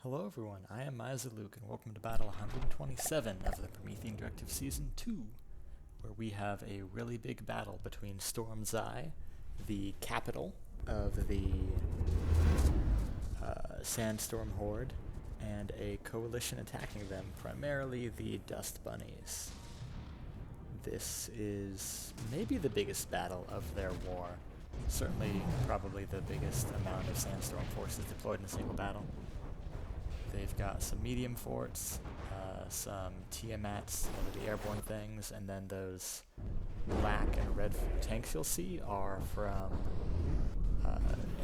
Hello everyone, I am Luke, and welcome to Battle 127 of the Promethean Directive Season 2, where we have a really big battle between Stormzai, the capital of the Sandsorom Horde, and a coalition attacking them, primarily the Dust Bunnies. This is maybe the biggest battle of their war, certainly probably the biggest amount of Sandstorm forces deployed in a single battle. They've got some medium forts, some Tiamats, the airborne things, and then those black and red tanks you'll see are from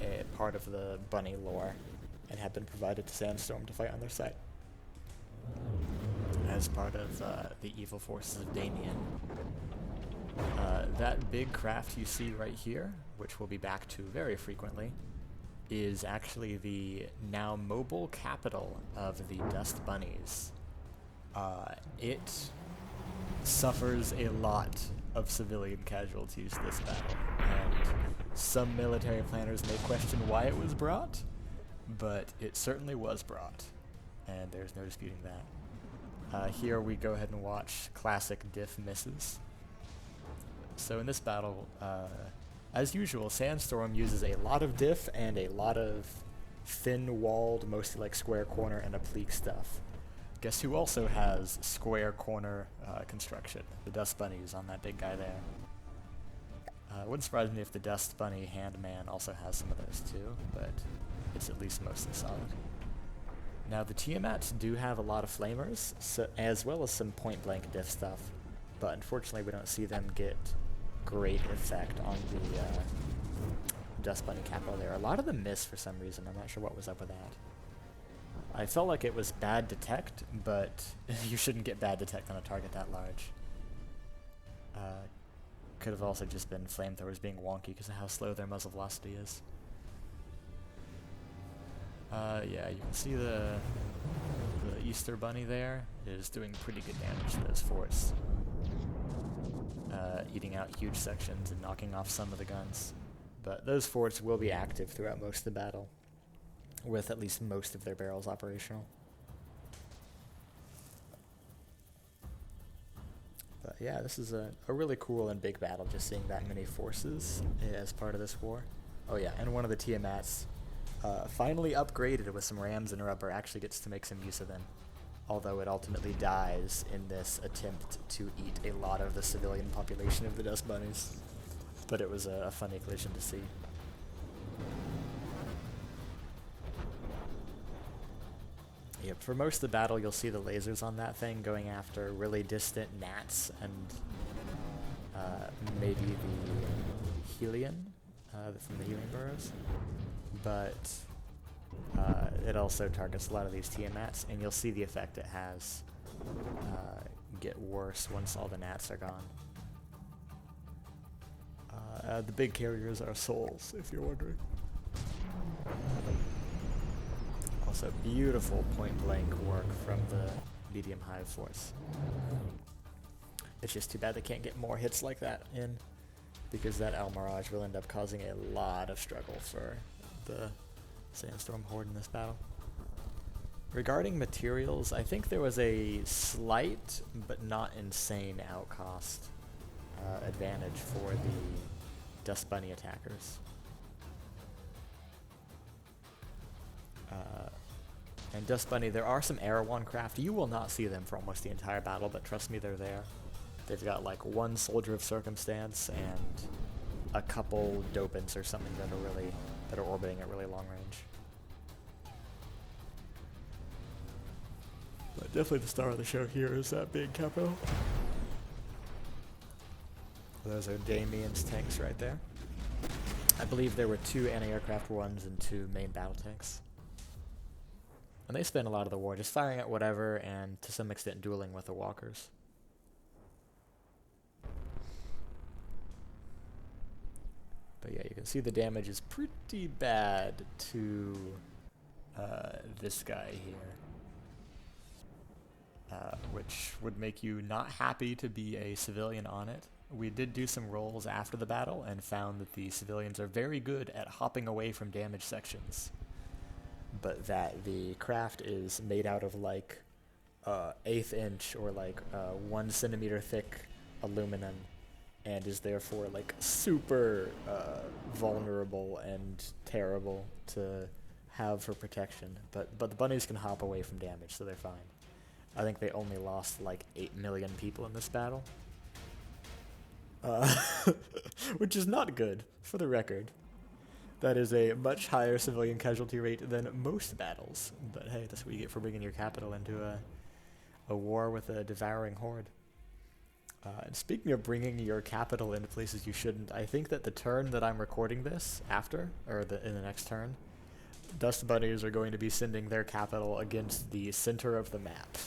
a part of the bunny lore and have been provided to Sandstorm to fight on their side as part of the evil forces of Damien. That big craft you see right here, which we'll be back to very frequently, is actually the now mobile capital of the Dust Bunnies. It suffers a lot of civilian casualties this battle, and some military planners may question why it was brought, but it certainly was brought, and there's no disputing that. Here we go ahead and watch classic diff misses. So in this battle, as usual, Sandstorm uses a lot of diff and a lot of thin-walled, mostly like square corner and applique stuff. Guess who also has square corner construction? The Dust Bunnies on that big guy there. Wouldn't surprise me if the Dust Bunny Handman also has some of those too, but it's at least mostly solid. Now the Tiamats do have a lot of flamers, as well as some point-blank diff stuff, but unfortunately we don't see them get great effect on the Dust Bunny capital there. A lot of them miss for some reason. I'm not sure what was up with that. I felt like it was bad detect, but you shouldn't get bad detect on a target that large. Could have also just been flamethrowers being wonky because of how slow their muzzle velocity is. Yeah, you can see the Easter Bunny there is doing pretty good damage to those forts. Eating out huge sections and knocking off some of the guns. But those forts will be active throughout most of the battle, with at least most of their barrels operational. But yeah, this is a really cool and big battle, just seeing that many forces as part of this war. Oh yeah, and one of the Tiamats, finally upgraded with some rams and rubber, actually gets to make some use of them. Although it ultimately dies in this attempt to eat a lot of the civilian population of the Dust Bunnies. But it was a funny collision to see. Yep, for most of the battle you'll see the lasers on that thing going after really distant gnats and maybe the Helion from the Helion burrows. But it also targets a lot of these Tiamats, and you'll see the effect it has get worse once all the gnats are gone. The big carriers are souls, if you're wondering. Also, beautiful point-blank work from the medium hive force. It's just too bad they can't get more hits like that in, because that El Mirage will end up causing a lot of struggle for the Sandsorom Horde in this battle. Regarding materials, I think there was a slight but not insane outcost advantage for the Dust Bunny attackers. And Dust Bunny, there are some Erewhon craft. You will not see them for almost the entire battle, but trust me, they're there. They've got like one Soldier of Circumstance and a couple Dopants or something that are orbiting at really long range. But definitely the star of the show here is that big capo. Those are Damien's tanks right there. I believe there were 2 anti-aircraft ones and 2 main battle tanks. And they spend a lot of the war just firing at whatever and to some extent dueling with the walkers. But yeah, you can see the damage is pretty bad to this guy here. Which would make you not happy to be a civilian on it. We did do some rolls after the battle and found that the civilians are very good at hopping away from damaged sections. but that the craft is made out of like 1/8 inch or like 1 centimeter thick aluminum, and is therefore like super vulnerable and terrible to have for protection. But the bunnies can hop away from damage, so they're fine. I think they only lost like 8 million people in this battle, which is not good, for the record. That is a much higher civilian casualty rate than most battles. But hey, that's what you get for bringing your capital into a war with a devouring horde. And speaking of bringing your capital into places you shouldn't, I think that the turn that I'm recording this after, or in the next turn, Dust Bunnies are going to be sending their capital against the center of the map.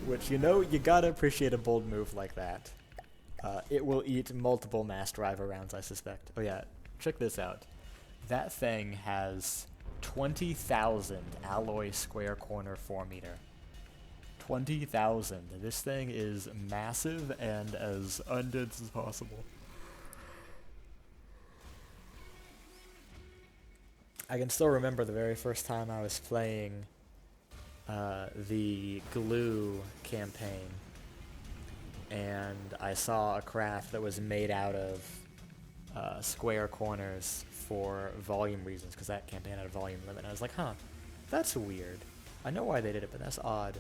Which, you know, you gotta appreciate a bold move like that. It will eat multiple mass driver rounds, I suspect. Oh yeah, check this out. That thing has 20,000 alloy square corner 4 meter. 20,000. This thing is massive and as undense as possible. I can still remember the very first time I was playing the glue campaign, and I saw a craft that was made out of square corners for volume reasons, because that campaign had a volume limit. And I was like, huh, that's weird. I know why they did it, but that's odd.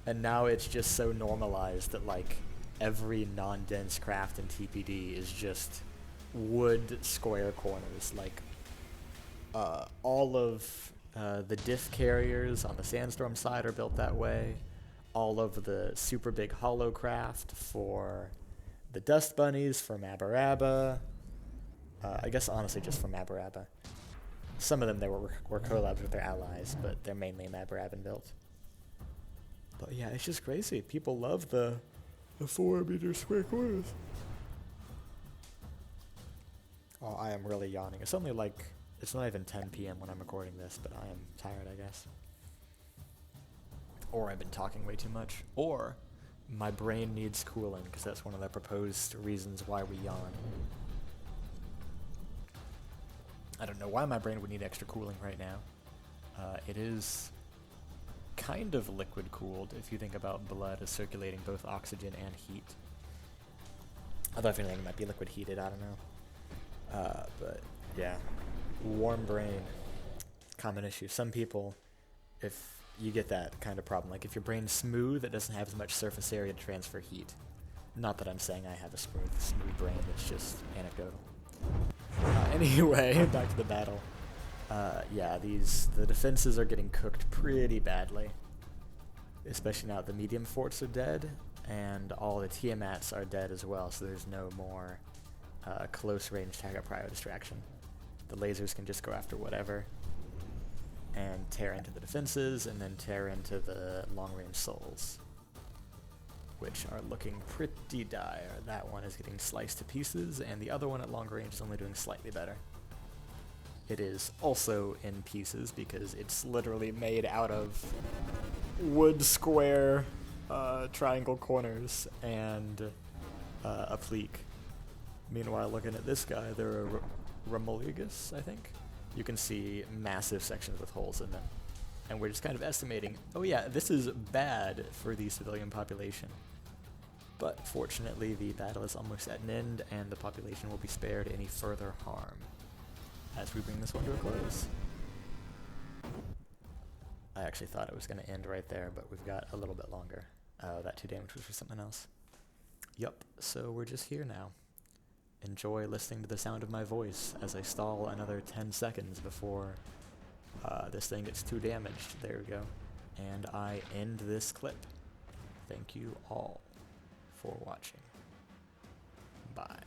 And now it's just so normalized that like every non-dense craft in TPD is just wood square corners. Like all of the diff carriers on the Sandstorm side are built that way. All of the super big hollow craft for the Dust Bunnies from Aberaba. I guess honestly just from Aberaba. Some of them they were collabs with their allies, but they're mainly Maberaban built. But yeah, it's just crazy. People love the 4 meter square corners. Oh, I am really yawning. It's only like, it's not even 10 p.m. when I'm recording this, but I am tired, I guess. Or I've been talking way too much. Or my brain needs cooling, because that's one of the proposed reasons why we yawn. I don't know why my brain would need extra cooling right now. It is kind of liquid cooled if you think about blood as circulating both oxygen and heat. Although I feel like it might be liquid heated, I don't know. But yeah, warm brain, common issue. Some people, if you get that kind of problem, like if your brain's smooth, it doesn't have as much surface area to transfer heat. Not that I'm saying I have a smooth brain, it's just anecdotal. Anyway, back to the battle. Yeah, the defenses are getting cooked pretty badly. Especially now that the medium forts are dead, and all the Tiamats are dead as well, so there's no more close range target prio distraction. The lasers can just go after whatever, and tear into the defenses, and then tear into the long range souls, which are looking pretty dire. That one is getting sliced to pieces, and the other one at long range is only doing slightly better. It is also in pieces because it's literally made out of wood square triangle corners and a pleak. Meanwhile, looking at this guy, they're a Romoligus, I think. You can see massive sections with holes in them. And we're just kind of estimating, oh yeah, this is bad for the civilian population. But fortunately, the battle is almost at an end, and the population will be spared any further harm as we bring this one to a close. I actually thought it was going to end right there, but we've got a little bit longer. That 2 damage was for something else. Yup, so we're just here now. Enjoy listening to the sound of my voice as I stall another 10 seconds before this thing gets too damaged. There we go. And I end this clip. Thank you all for watching. Bye.